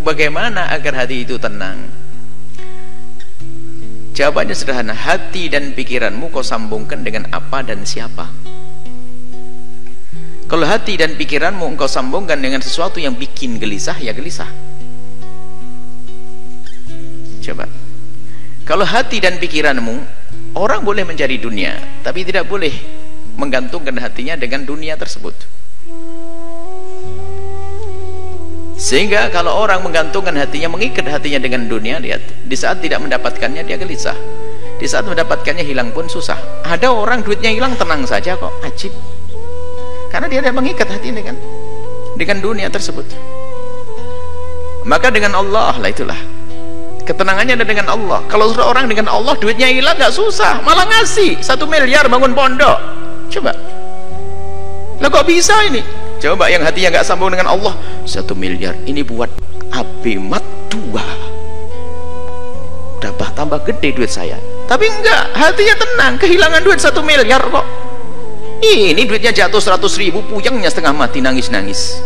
Bagaimana agar hati itu tenang? Jawabannya sederhana. Hati dan pikiranmu kau sambungkan dengan apa dan siapa. Kalau hati dan pikiranmu engkau sambungkan dengan sesuatu yang bikin gelisah, ya gelisah. Coba. Kalau hati dan pikiranmu, orang boleh mencari dunia, tapi tidak boleh menggantungkan hatinya dengan dunia tersebut. Sehingga kalau orang menggantungkan hatinya, mengikat hatinya dengan dunia, lihat, di saat tidak mendapatkannya dia gelisah, di saat mendapatkannya hilang pun susah. Ada orang duitnya hilang tenang saja kok, ajib, karena dia tidak mengikat hatinya dengan dunia tersebut. Maka dengan Allah lah, itulah ketenangannya ada dengan Allah. Kalau sudah orang dengan Allah, duitnya hilang nggak susah, malah ngasih 1 miliar bangun pondok. Coba, lah kok bisa ini? Coba yang hatinya nggak sambung dengan Allah, 1 miliar ini buat abimat 2, tambah gede duit saya. Tapi enggak, hatinya tenang, kehilangan duit 1 miliar kok. Ini duitnya jatuh 100.000, puyengnya setengah mati, nangis-nangis.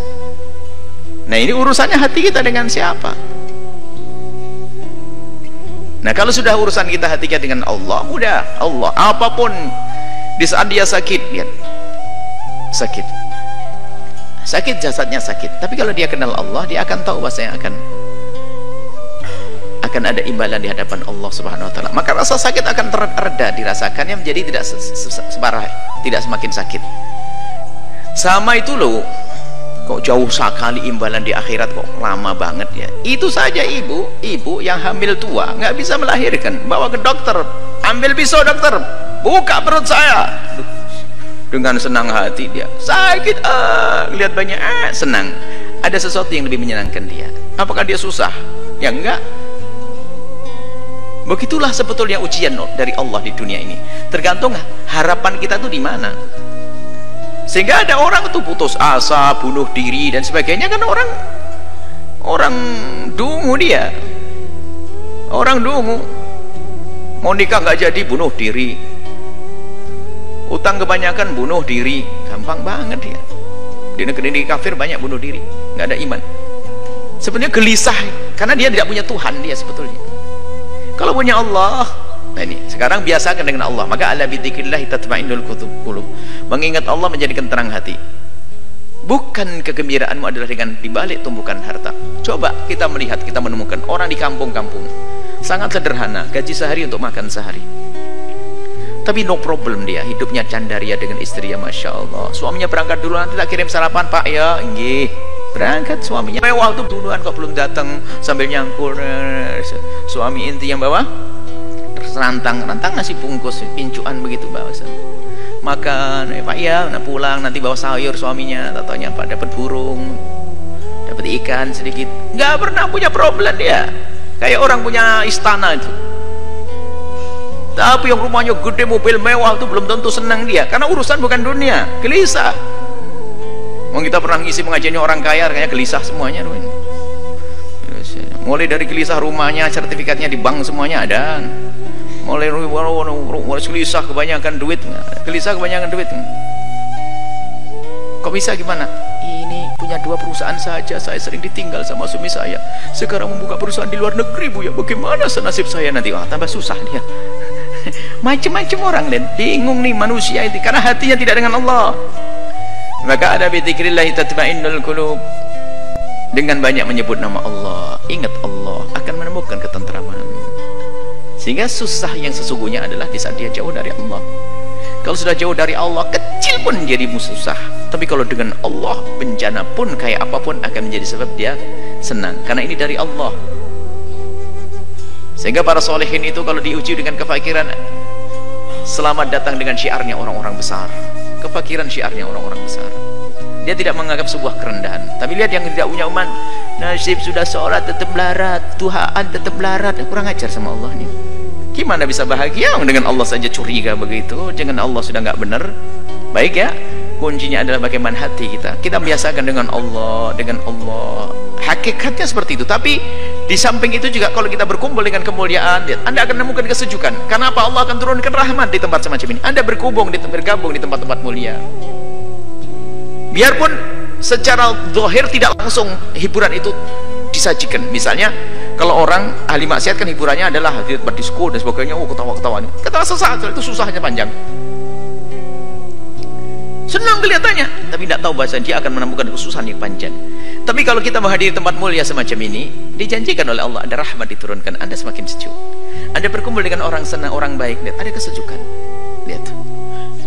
Nah ini urusannya hati kita dengan siapa? Nah kalau sudah urusan kita hati kita dengan Allah, udah Allah. Apapun di saat dia sakit, lihat, sakit jasadnya sakit, tapi kalau dia kenal Allah, dia akan tahu bahwasanya akan ada imbalan di hadapan Allah Subhanahu wa taala. Maka rasa sakit akan terreda dirasakannya, menjadi tidak separah, tidak semakin sakit. Sama itu loh, kok jauh sekali imbalan di akhirat, kok lama banget ya. Itu saja ibu yang hamil tua nggak bisa melahirkan, bawa ke dokter, ambil pisau dokter, buka perut saya. Dengan senang hati dia sakit, lihat banyak, senang. Ada sesuatu yang lebih menyenangkan dia. Apakah dia susah? Ya enggak. Begitulah sebetulnya ujian dari Allah di dunia ini. Tergantung harapan kita tuh di mana. Sehingga ada orang tuh putus asa, bunuh diri dan sebagainya, kan orang dungu dia. Orang dungu. Mau nikah nggak jadi, bunuh diri. Utang kebanyakan, bunuh diri. Gampang banget dia. Di negeri kafir banyak bunuh diri, nggak ada iman. Sebenarnya gelisah karena dia tidak punya Tuhan dia sebetulnya. Kalau punya Allah, nah ini sekarang biasakan dengan Allah. Maka ala bidzikrillah tatma'innul qulub. Mengingat Allah menjadikan tenang hati. Bukan kegembiraanmu adalah dengan dibalik tumpukan harta. Coba kita melihat, kita menemukan orang di kampung-kampung sangat sederhana, gaji sehari untuk makan sehari. Tapi no problem, dia hidupnya candaria dengan istri, ya masya Allah. Suaminya berangkat dulu, nanti tak kirim sarapan pak ya, inggih. Berangkat suaminya mewah tuh duluan kok belum datang, sambil nyangkul. Suami inti yang bawa rantang nasi bungkus, pincuan begitu bawa makan, pak ya, pulang nanti bawa sayur suaminya, tatanya pak dapat burung, dapat ikan sedikit, nggak pernah punya problem dia, kayak orang punya istana itu. Tapi yang rumahnya gede, mobil mewah itu belum tentu senang dia, karena urusan bukan dunia, gelisah. Mau kita pernah ngisi pengajiannya orang kaya, kayaknya gelisah semuanya. Mulai dari gelisah rumahnya, sertifikatnya di bank semuanya ada. Mulai gelisah kebanyakan duit, gelisah kebanyakan duit. Kok bisa gimana? Ini punya 2 perusahaan saja, saya sering ditinggal sama suami saya. Sekarang membuka perusahaan di luar negeri, Bu ya. Bagaimana senasib saya nanti? Wah, tambah susah dia. Macam-macam orang dan bingung nih manusia itu karena hatinya tidak dengan Allah. Maka ada bidzikrillah tatma'innul qulub. Dengan banyak menyebut nama Allah, ingat Allah, akan menemukan ketentraman. Sehingga susah yang sesungguhnya adalah di saat dia jauh dari Allah. Kalau sudah jauh dari Allah, kecil pun jadi susah. Tapi kalau dengan Allah, bencana pun kayak apapun akan menjadi sebab dia senang, karena ini dari Allah. Sehingga para solehin itu kalau diuji dengan kefakiran, selamat datang dengan syiarnya orang-orang besar. Kefakiran syiarnya orang-orang besar. Dia tidak menganggap sebuah kerendahan. Tapi lihat yang tidak punya iman, nasib sudah sholat tetap melarat, Tuhan tetap melarat. Kurang ajar sama Allah nih. Gimana bisa bahagia dengan Allah saja curiga begitu? Jangan Allah sudah nggak benar. Baik ya, kuncinya adalah bagaimana hati kita. Kita biasakan dengan Allah, dengan Allah. Hakikatnya seperti itu. Tapi di samping itu juga kalau kita berkumpul dengan kemuliaan, Anda akan menemukan kesejukan. Karena apa? Allah akan turunkan rahmat di tempat semacam ini. Anda bergabung di tempat-tempat mulia. Biarpun secara zahir tidak langsung hiburan itu disajikan. Misalnya kalau orang ahli maksiat kan hiburannya adalah hadir berdisko dan sebagainya, ketawa-ketawa, ketawa sesaat itu susahnya panjang, senang kelihatannya, tapi tidak tahu bahasa dia akan menemukan kesusahan yang panjang. Tapi kalau kita menghadiri tempat mulia semacam ini, dijanjikan oleh Allah ada rahmat diturunkan, Anda semakin sejuk. Anda berkumpul dengan orang senang, orang baik, lihat ada kesejukan. Lihat,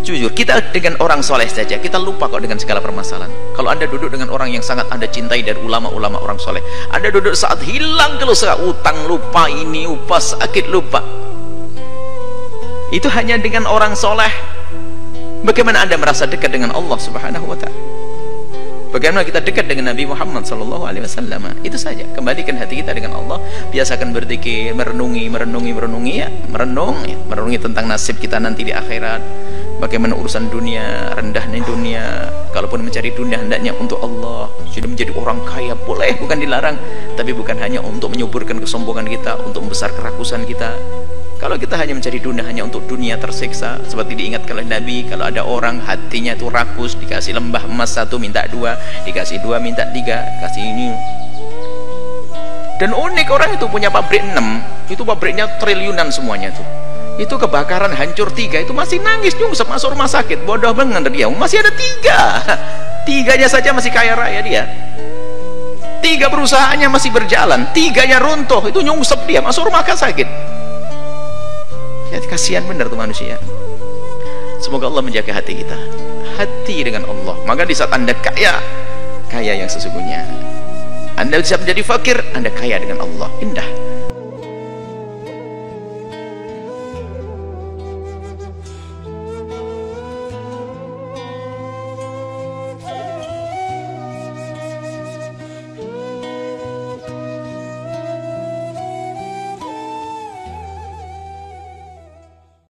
jujur kita dengan orang soleh saja kita lupa kok dengan segala permasalahan. Kalau Anda duduk dengan orang yang sangat Anda cintai dari ulama-ulama orang soleh, Anda duduk saat hilang keluh utang lupa, ini lupa, sakit lupa, itu hanya dengan orang soleh. Bagaimana Anda merasa dekat dengan Allah Subhanahu wa ta'ala? Bagaimana kita dekat dengan Nabi Muhammad sallallahu alaihi wasallam? Itu saja. Kembalikan hati kita dengan Allah, biasakan berzikir, merenungi ya, merenungi tentang nasib kita nanti di akhirat. Bagaimana urusan dunia, rendahnya dunia. Kalaupun mencari dunia hendaknya untuk Allah. Sudah menjadi orang kaya boleh, bukan dilarang, tapi bukan hanya untuk menyuburkan kesombongan kita, untuk membesar kerakusan kita. Kalau kita hanya mencari dunia hanya untuk dunia tersiksa, seperti diingatkan oleh Nabi, kalau ada orang hatinya itu rakus, dikasih lembah emas 1 minta 2, dikasih 2 minta 3, kasih ini. Dan unik, orang itu punya pabrik 6, itu pabriknya triliunan semuanya tuh. Itu kebakaran hancur 3, itu masih nangis nyungsep masuk rumah sakit. Bodoh banget dia, masih ada 3. 3-nya saja masih kaya raya dia. 3 perusahaannya masih berjalan, 3-nya runtuh, itu nyungsep dia masuk rumah sakit. Ya, kasihan benar tuh manusia. Semoga Allah menjaga hati kita, hati dengan Allah. Maka di saat Anda kaya yang sesungguhnya, Anda bisa menjadi fakir, Anda kaya dengan Allah. Indah.